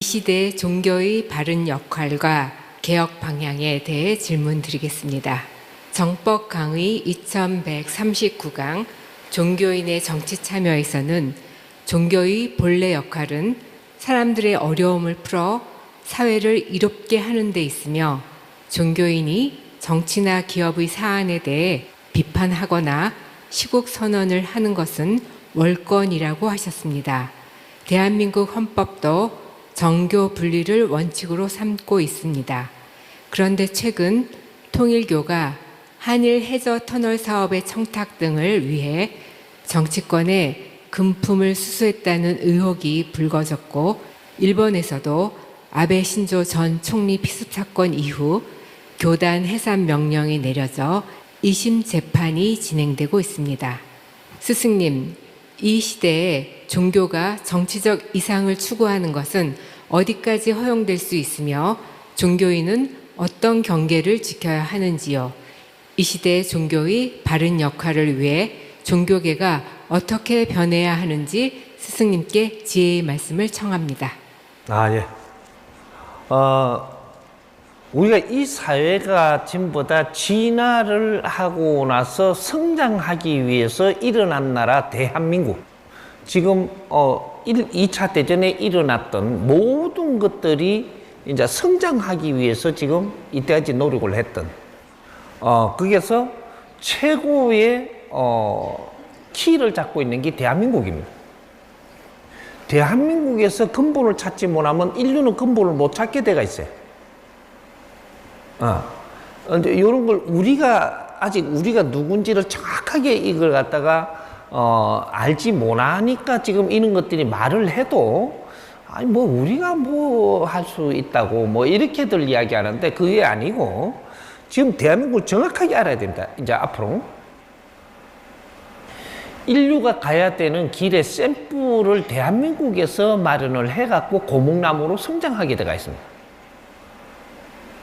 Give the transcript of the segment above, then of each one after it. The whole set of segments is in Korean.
시대의 종교의 바른 역할과 개혁 방향에 대해 질문드리겠습니다. 정법 강의 2139강 종교인의 정치 참여에서는 종교의 본래 역할은 사람들의 어려움을 풀어 사회를 이롭게 하는 데 있으며, 종교인이 정치나 기업의 사안에 대해 비판하거나 시국 선언을 하는 것은 월권이라고 하셨습니다. 대한민국 헌법도 정교 분리를 원칙으로 삼고 있습니다. 그런데 최근 통일교가 한일 해저 터널 사업의 청탁 등을 위해 정치권에 금품을 수수했다는 의혹이 불거졌고, 일본에서도 아베 신조 전 총리 피습 사건 이후 교단 해산 명령이 내려져 2심 재판이 진행되고 있습니다. 스승님, 이 시대에 종교가 정치적 이상을 추구하는 것은 어디까지 허용될 수 있으며 종교인은 어떤 경계를 지켜야 하는지요? 이 시대의 종교의 바른 역할을 위해 종교계가 어떻게 변해야 하는지 스승님께 지혜의 말씀을 청합니다. 예. 우리가 이 사회가 전부 다 진화를 하고 나서 성장하기 위해서 일어난 나라 대한민국. 지금 2차 대전에 일어났던 모든 것들이 이제 성장하기 위해서 지금 이때까지 노력을 했던, 거기에서 최고의 키를 잡고 있는 게 대한민국입니다. 대한민국에서 근본을 찾지 못하면 인류는 근본을 못 찾게 돼가 있어요. 이제 이런 걸 아직 우리가 누군지를 정확하게 이걸 갖다가 알지 못하니까 지금 이런 것들이 말을 해도, 아니 뭐 우리가 뭐 할 수 있다고 뭐 이렇게들 이야기하는데, 그게 아니고 지금 대한민국을 정확하게 알아야 된다. 이제 앞으로 인류가 가야 되는 길의 샘플을 대한민국에서 마련을 해갖고 고목나무로 성장하게 되어 있습니다.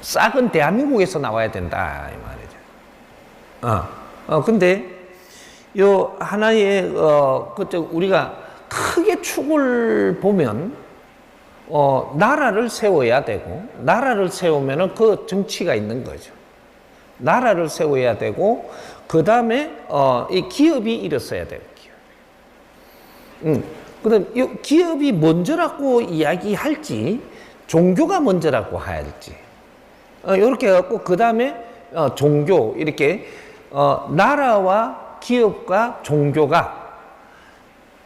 싹은 대한민국에서 나와야 된다 이 말이죠. 근데 요 하나의 그때 우리가 크게 축을 보면 나라를 세워야 되고, 나라를 세우면은 그 정치가 있는 거죠. 나라를 세워야 되고, 그 다음에 이 기업이 일어서야 돼요. 그다음 이 기업이 먼저라고 이야기할지 종교가 먼저라고 할지, 이렇게 해갖고 그 다음에 종교, 이렇게 나라와 기업과 종교가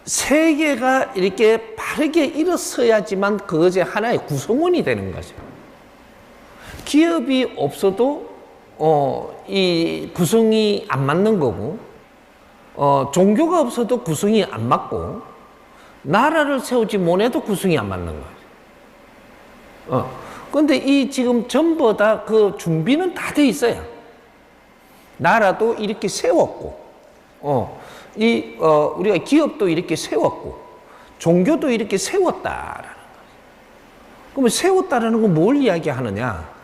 세 개가 이렇게 바르게 일어서야지만 그것이 하나의 구성원이 되는 거죠. 기업이 없어도 이 구성이 안 맞는 거고, 종교가 없어도 구성이 안 맞고, 나라를 세우지 못해도 구성이 안 맞는 거예요. 그런데 이 지금 전부 다 그 준비는 다 돼 있어요. 나라도 이렇게 세웠고, 우리가 기업도 이렇게 세웠고, 종교도 이렇게 세웠다라는 거예요. 그러면 세웠다라는 건 뭘 이야기하느냐?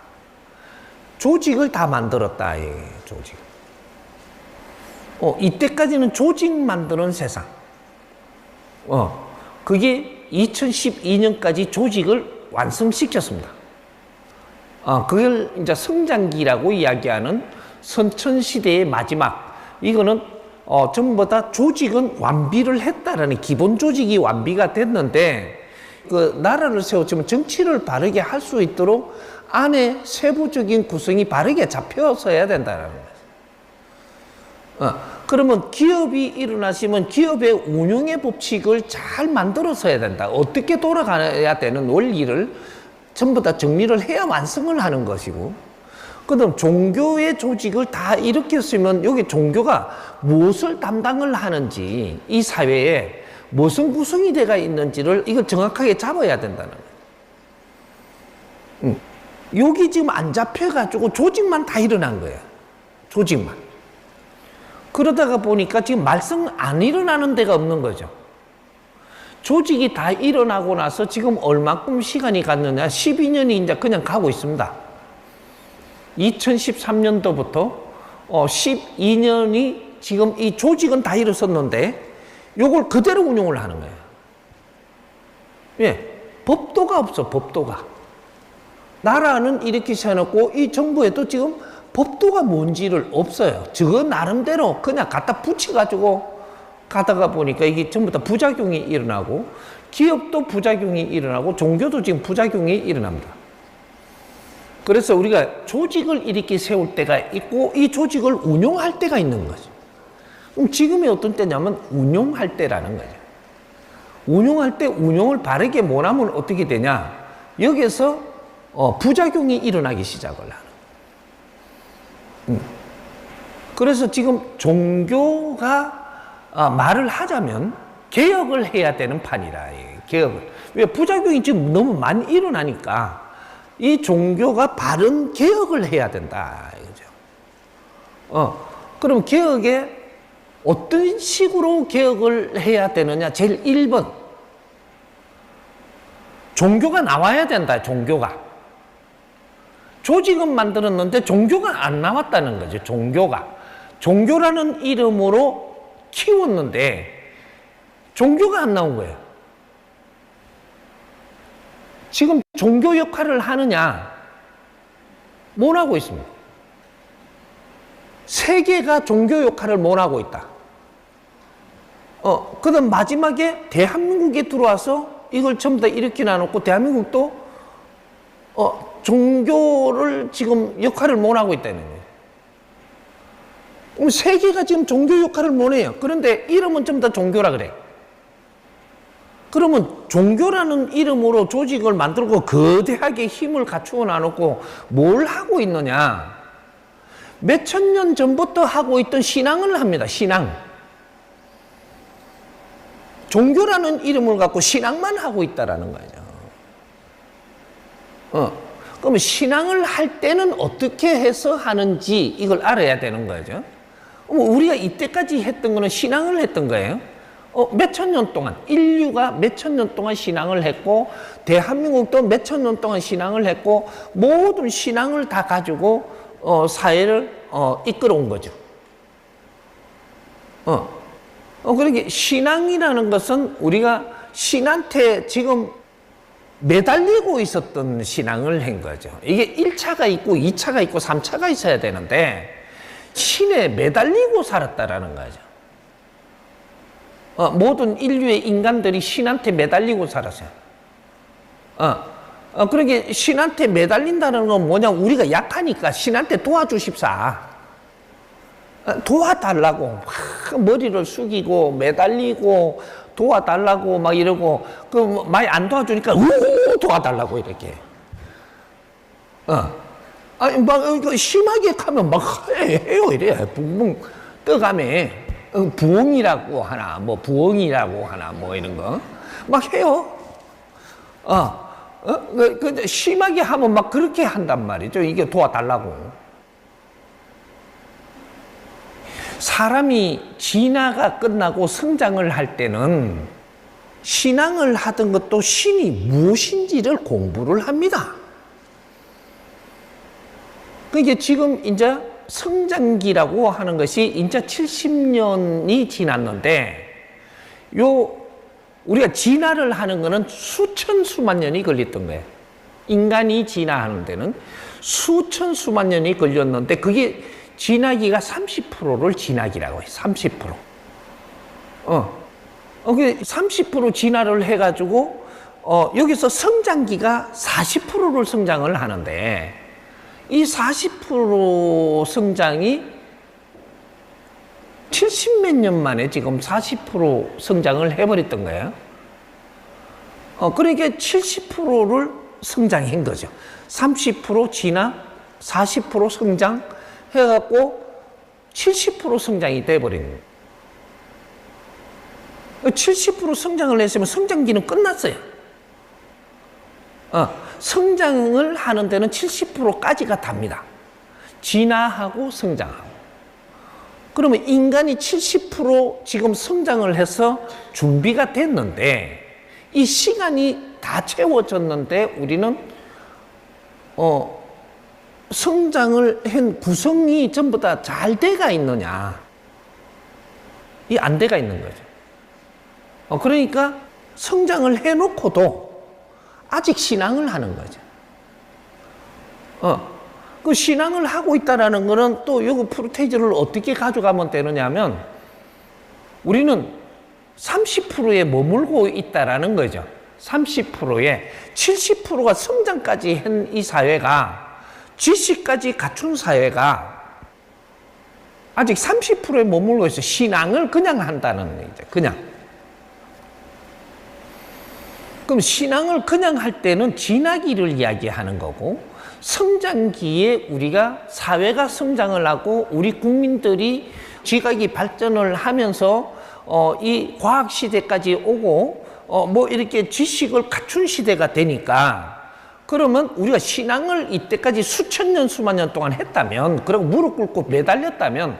조직을 다 만들었다, 조직. 이때까지는 조직 만드는 세상. 그게 2012년까지 조직을 완성시켰습니다. 그걸 이제 성장기라고 이야기하는 선천시대의 마지막. 이거는 전부 다 조직은 완비를 했다라는, 기본 조직이 완비가 됐는데, 그 나라를 세우면 정치를 바르게 할 수 있도록 안에 세부적인 구성이 바르게 잡혀서야 된다는 거예요. 그러면 기업이 일어나시면 기업의 운영의 법칙을 잘 만들어서야 된다. 어떻게 돌아가야 되는 원리를 전부 다 정리를 해야 완성을 하는 것이고, 그다음 종교의 조직을 다 이렇게 쓰면 여기 종교가 무엇을 담당을 하는지, 이 사회에 무슨 구성이 되어 있는지를 이걸 정확하게 잡아야 된다는 거예요. 여기 지금 안 잡혀가지고 조직만 다 일어난 거예요. 조직만. 그러다가 보니까 지금 말썽 안 일어나는 데가 없는 거죠. 조직이 다 일어나고 나서 지금 얼마큼 시간이 갔느냐? 12년이 이제 그냥 가고 있습니다. 2013년도부터 12년이 지금 이 조직은 다 일어섰는데 요걸 그대로 운용을 하는 거예요. 예. 법도가 없어, 법도가. 나라는 이렇게 세워놓고 이 정부에도 지금 법도가 뭔지를 없어요. 저거 나름대로 그냥 갖다 붙여가지고 가다가 보니까 이게 전부 다 부작용이 일어나고, 기업도 부작용이 일어나고, 종교도 지금 부작용이 일어납니다. 그래서 우리가 조직을 이렇게 세울 때가 있고, 이 조직을 운용할 때가 있는 거죠. 그럼 지금이 어떤 때냐면 운용할 때라는 거죠. 운용할 때 운용을 바르게 못하면 어떻게 되냐? 여기서 부작용이 일어나기 시작을 하는. 그래서 지금 종교가 말을 하자면 개혁을 해야 되는 판이라. 개혁을. 왜? 부작용이 지금 너무 많이 일어나니까 이 종교가 바른 개혁을 해야 된다. 이거죠. 그럼 개혁에 어떤 식으로 개혁을 해야 되느냐? 제일 1번. 종교가 나와야 된다, 종교가. 조직은 만들었는데 종교가 안 나왔다는 거죠, 종교가. 종교라는 이름으로 키웠는데 종교가 안 나온 거예요. 지금 종교 역할을 하느냐? 못 하고 있습니다. 세계가 종교 역할을 못 하고 있다. 그 다음 마지막에 대한민국에 들어와서 이걸 전부 다 이렇게 나놓고 대한민국도 종교를 지금 역할을 못 하고 있다는 거예요. 그럼 세계가 지금 종교 역할을 못 해요. 그런데 이름은 전부 다 종교라 그래. 그러면 종교라는 이름으로 조직을 만들고 거대하게 힘을 갖추어 놔놓고 뭘 하고 있느냐? 몇천 년 전부터 하고 있던 신앙을 합니다. 신앙. 종교라는 이름을 갖고 신앙만 하고 있다라는 거죠. 그러면 신앙을 할 때는 어떻게 해서 하는지 이걸 알아야 되는 거죠. 우리가 이때까지 했던 거는 신앙을 했던 거예요. 몇천 년 동안, 인류가 몇천 년 동안 신앙을 했고, 대한민국도 몇천 년 동안 신앙을 했고, 모든 신앙을 다 가지고 사회를 이끌어온 거죠. 그러니까 신앙이라는 것은 우리가 신한테 지금 매달리고 있었던 신앙을 한 거죠. 이게 1차가 있고 2차가 있고 3차가 있어야 되는데 신에 매달리고 살았다라는 거죠. 모든 인류의 인간들이 신한테 매달리고 살았어요. 그러니까 신한테 매달린다는 건 뭐냐? 우리가 약하니까 신한테 도와주십사. 도와달라고 막 머리를 숙이고 매달리고 도와달라고 막 이러고, 그 많이 안 도와주니까 도와달라고 이렇게. 아니 막 심하게 하면 막 해요 이래. 붕붕 떠가며 부엉이라고 하나 뭐 부엉이라고 하나 뭐 이런 거 막 해요. 근데 심하게 하면 막 그렇게 한단 말이죠. 이게 도와달라고. 사람이 진화가 끝나고 성장을 할 때는 신앙을 하던 것도 신이 무엇인지를 공부를 합니다. 그게 지금 이제 성장기라고 하는 것이 이제 70년이 지났는데, 우리가 진화를 하는 거는 수천 수만 년이 걸렸던 거예요. 인간이 진화하는 데는 수천 수만 년이 걸렸는데, 그게 진화기가 30%를 진화기라고 해요. 30%. 30% 진화를 해가지고, 여기서 성장기가 40%를 성장을 하는데, 이 40% 성장이 70몇 년 만에 지금 40% 성장을 해버렸던 거예요. 그러니까 70%를 성장한 거죠. 30% 진화, 40% 성장 해갖고 70% 성장이 돼버린 거예요. 70% 성장을 했으면 성장기는 끝났어요. 성장을 하는 데는 70%까지가 답니다. 진화하고 성장하고. 그러면 인간이 70% 지금 성장을 해서 준비가 됐는데, 이 시간이 다 채워졌는데 우리는 성장을 한 구성이 전부 다 잘 돼가 있느냐? 이 안 돼가 있는 거죠. 그러니까 성장을 해놓고도 아직 신앙을 하는 거죠. 그 신앙을 하고 있다라는 거는 또 요거 프로테이즈를 어떻게 가져가면 되느냐면 우리는 30%에 머물고 있다라는 거죠. 30%에 70%가 성장까지 한 이 사회가 지식까지 갖춘 사회가 아직 30%에 머물고 있어요. 신앙을 그냥 한다는 얘기죠. 그냥. 그럼 신앙을 그냥 할 때는 진화기를 이야기하는 거고 성장기에 우리가 사회가 성장을 하고 우리 국민들이 지각이 발전을 하면서 이 과학 시대까지 오고 뭐 이렇게 지식을 갖춘 시대가 되니까 그러면 우리가 신앙을 이때까지 수천 년 수만 년 동안 했다면 그리고 무릎 꿇고 매달렸다면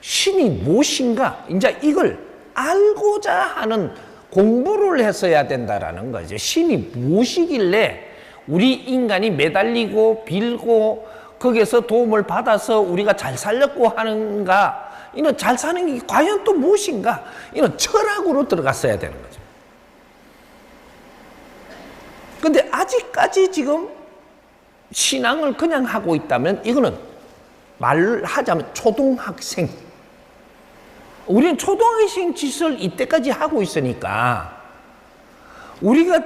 신이 무엇인가 이제 이걸 알고자 하는 공부를 했어야 된다라는 거죠. 신이 무엇이길래 우리 인간이 매달리고 빌고 거기에서 도움을 받아서 우리가 잘 살렸고 하는가 이는 잘 사는 게 과연 또 무엇인가 이는 철학으로 들어갔어야 되는 거죠. 근데 아직까지 지금 신앙을 그냥 하고 있다면 이거는 말을 하자면 초등학생 우리는 초등학생 짓을 이때까지 하고 있으니까 우리가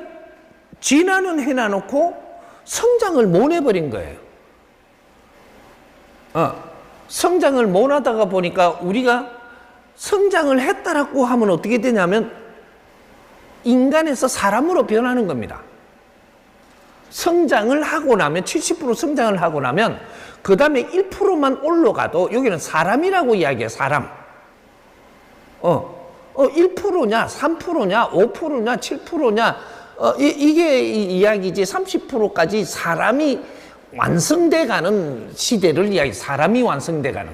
진화는 해놔놓고 성장을 못 해버린 거예요. 성장을 못 하다가 보니까 우리가 성장을 했다라고 하면 어떻게 되냐면 인간에서 사람으로 변하는 겁니다. 성장을 하고 나면 70% 성장을 하고 나면 그 다음에 1%만 올라가도 여기는 사람이라고 이야기해요. 사람. 1%냐 3%냐 5%냐 7%냐 이게 이야기지. 30%까지 사람이 완성돼 가는 시대를 이야기. 사람이 완성돼 가는.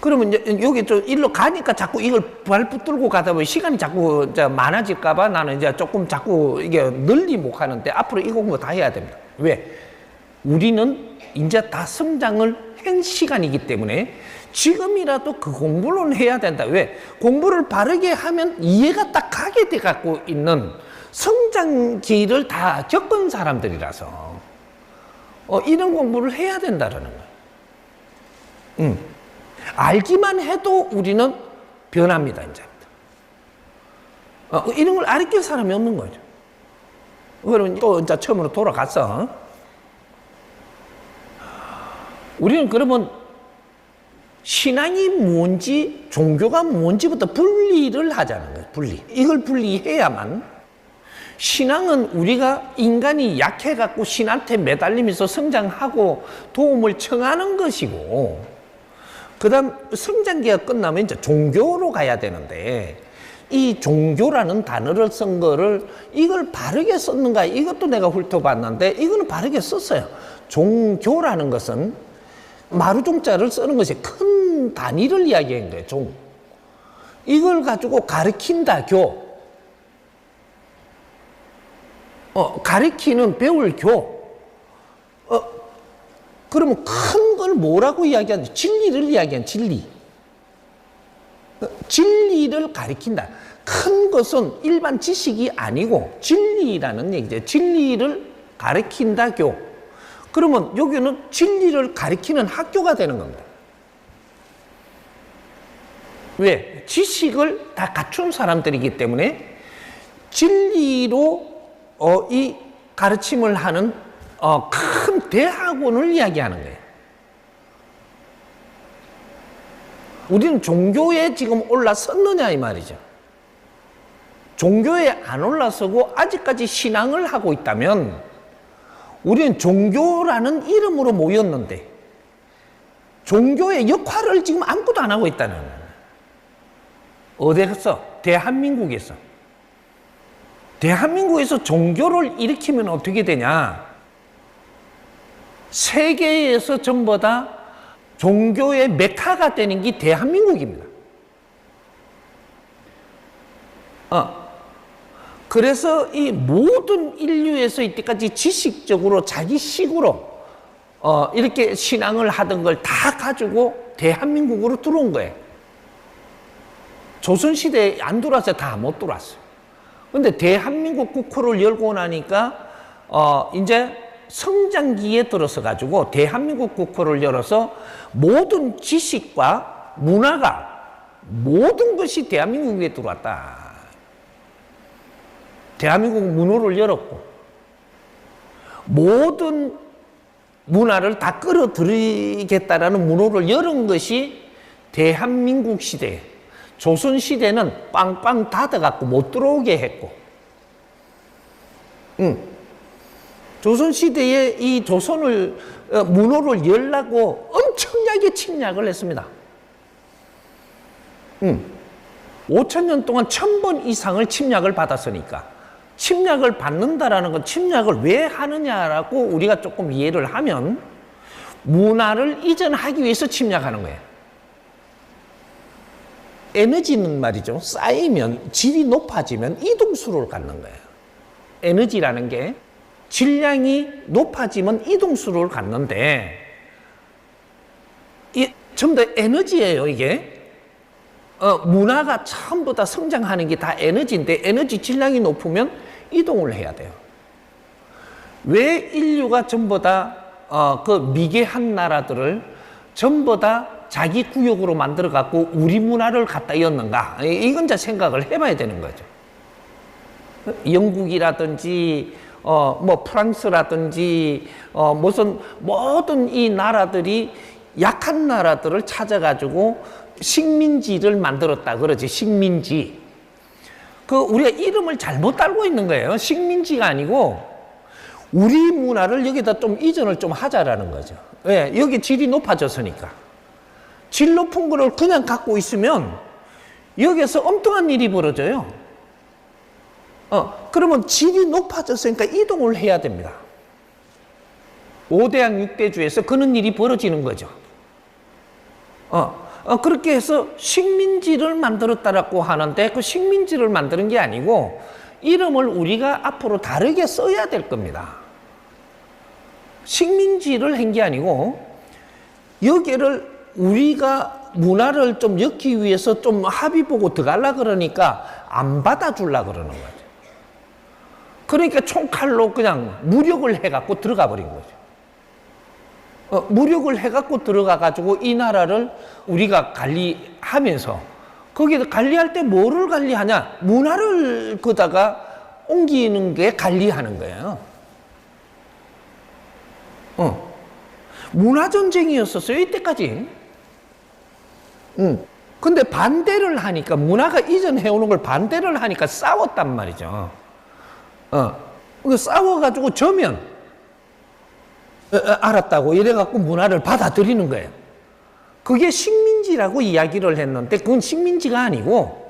그러면 이제 여기 좀 일로 가니까 자꾸 이걸 발붙들고 가다 보면 시간이 자꾸 많아질까봐 나는 이제 조금 자꾸 이게 널리 못 가는데 앞으로 이 공부 다 해야 됩니다. 왜? 우리는 이제 다 성장을 한 시간이기 때문에 지금이라도 그 공부는 해야 된다. 왜? 공부를 바르게 하면 이해가 딱 가게 돼 갖고 있는 성장기를 다 겪은 사람들이라서 이런 공부를 해야 된다라는 거예요. 알기만 해도 우리는 변합니다. 이제 이런 걸 알릴 사람이 없는 거죠. 그러면 또 이제 처음으로 돌아갔어. 우리는 그러면 신앙이 뭔지 종교가 뭔지부터 분리를 하자는 거예요. 분리. 이걸 분리해야만 신앙은 우리가 인간이 약해갖고 신한테 매달리면서 성장하고 도움을 청하는 것이고 그 다음 성장기가 끝나면 이제 종교로 가야 되는데 이 종교라는 단어를 쓴 거를 이걸 바르게 썼는가 이것도 내가 훑어봤는데 이거는 바르게 썼어요. 종교라는 것은 마루종자를 쓰는 것이 큰 단위를 이야기한 거예요. 종. 이걸 가지고 가르친다. 교. 가르치는 배울 교. 그러면 큰 걸 뭐라고 이야기하는지 진리를 이야기한 진리. 진리를 가르친다. 큰 것은 일반 지식이 아니고 진리라는 얘기죠. 진리를 가르친다. 교. 그러면 여기는 진리를 가르치는 학교가 되는 겁니다. 왜? 지식을 다 갖춘 사람들이기 때문에 진리로 이 가르침을 하는 큰 대학원을 이야기하는 거예요. 우리는 종교에 지금 올라섰느냐 이 말이죠. 종교에 안 올라서고 아직까지 신앙을 하고 있다면 우리는 종교라는 이름으로 모였는데 종교의 역할을 지금 아무것도 안 하고 있다는 거예요. 어디서? 대한민국에서. 대한민국에서 종교를 일으키면 어떻게 되냐? 세계에서 전부 다 종교의 메카가 되는 게 대한민국입니다. 그래서 이 모든 인류에서 이때까지 지식적으로 자기식으로 이렇게 신앙을 하던 걸 다 가지고 대한민국으로 들어온 거예요. 조선시대에 안 들어왔어요. 다 못 들어왔어요. 근데 대한민국 국호를 열고 나니까 이제 성장기에 들어서 가지고 대한민국 국호를 열어서 모든 지식과 문화가 모든 것이 대한민국에 들어왔다. 대한민국 문호를 열었고 모든 문화를 다 끌어들이겠다라는 문호를 열은 것이 대한민국 시대. 조선 시대는 빵빵 닫아갖고 못 들어오게 했고, 조선 시대에 이 조선을 문호를 열라고 엄청나게 침략을 했습니다. 5,000년 동안 1,000번 이상을 침략을 받았으니까 침략을 받는다라는 건 침략을 왜 하느냐라고 우리가 조금 이해를 하면 문화를 이전하기 위해서 침략하는 거예요. 에너지는 말이죠. 쌓이면 질이 높아지면 이동수로를 갖는 거예요. 에너지라는 게 질량이 높아지면 이동수로를 갖는데 전부 다 에너지예요, 이게. 문화가 전부 다 성장하는 게 다 에너지인데 에너지 질량이 높으면 이동을 해야 돼요. 왜 인류가 전부 다 그 미개한 나라들을 전부 다 자기 구역으로 만들어 갖고 우리 문화를 갖다 이었는가? 이건 이제 생각을 해봐야 되는 거죠. 영국이라든지 뭐 프랑스라든지 무슨 모든 이 나라들이 약한 나라들을 찾아가지고 식민지를 만들었다 그러지. 식민지. 우리가 이름을 잘못 알고 있는 거예요. 식민지가 아니고 우리 문화를 여기다 좀 이전을 좀 하자라는 거죠. 왜? 여기 질이 높아졌으니까. 질 높은 거를 그냥 갖고 있으면 여기에서 엉뚱한 일이 벌어져요. 그러면 질이 높아졌으니까 이동을 해야 됩니다. 5대양 6대주에서 그런 일이 벌어지는 거죠. 그렇게 해서 식민지를 만들었다라고 하는데 그 식민지를 만드는 게 아니고 이름을 우리가 앞으로 다르게 써야 될 겁니다. 식민지를 한 게 아니고 여기를 우리가 문화를 좀 엮기 위해서 좀 합의 보고 들어가려 그러니까 안 받아주려 그러는 거죠. 그러니까 총칼로 그냥 무력을 해갖고 들어가 버린 거죠. 무력을 해갖고 들어가가지고 이 나라를 우리가 관리하면서 거기에 관리할 때 뭐를 관리하냐? 문화를 거다가 옮기는 게 관리하는 거예요. 문화전쟁이었었어요, 이때까지. 근데 반대를 하니까, 문화가 이전해오는 걸 반대를 하니까 싸웠단 말이죠. 싸워가지고 져면, 알았다고 이래갖고 문화를 받아들이는 거예요. 그게 식민지라고 이야기를 했는데, 그건 식민지가 아니고,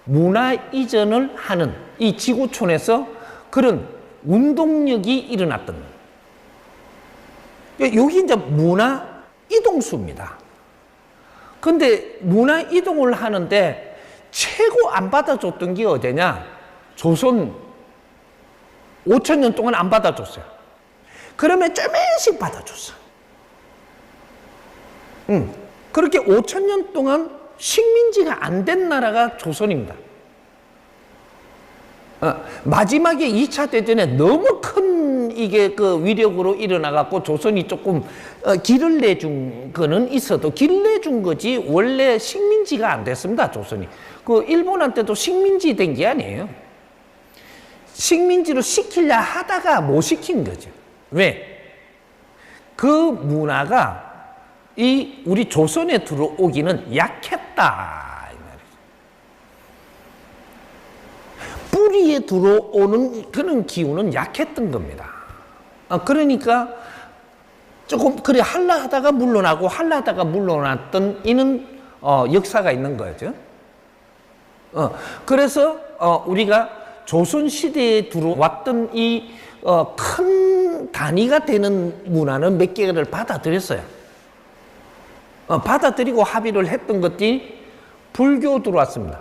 문화 이전을 하는 이 지구촌에서 그런 운동력이 일어났던 거예요. 여기 이제 문화 이동수입니다. 근데 문화 이동을 하는데 최고 안 받아줬던 게 어디냐? 조선 5,000년 동안 안 받아줬어요. 그러면 조금씩 받아줬어. 그렇게 5,000년 동안 식민지가 안 된 나라가 조선입니다. 마지막에 2차 대전에 너무 큰 이게 그 위력으로 일어나갖고 조선이 조금 길을 내준 거는 있어도 길 내준 거지 원래 식민지가 안 됐습니다, 조선이. 그 일본한테도 식민지 된 게 아니에요. 식민지로 시키려 하다가 못 시킨 거죠. 왜? 그 문화가 이 우리 조선에 들어오기는 약했다. 뿌리에 들어오는 그런 기운은 약했던 겁니다. 그러니까 조금 그래 할라 하다가 물러나고 할라 하다가 물러났던 이는 역사가 있는 거죠. 그래서 우리가 조선 시대에 들어왔던 이 큰 단위가 되는 문화는 몇 개를 받아들였어요. 받아들이고 합의를 했던 것들이 불교 들어왔습니다.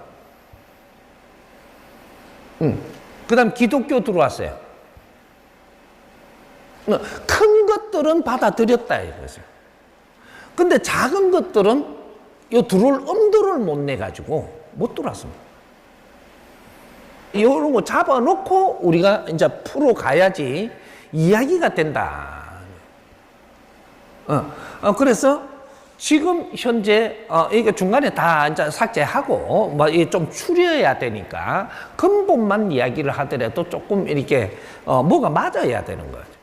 그 다음 기독교 들어왔어요. 큰 것들은 받아들였다 이거죠. 근데 작은 것들은 요 들어올 엄두를 못 내가지고 못 들어왔습니다. 이런 거 잡아놓고 우리가 이제 풀어가야지 이야기가 된다. 그래서 지금 현재 이게 중간에 다 이제 삭제하고 뭐 이게 좀 추려야 되니까 근본만 이야기를 하더라도 조금 이렇게 뭐가 맞아야 되는 거죠.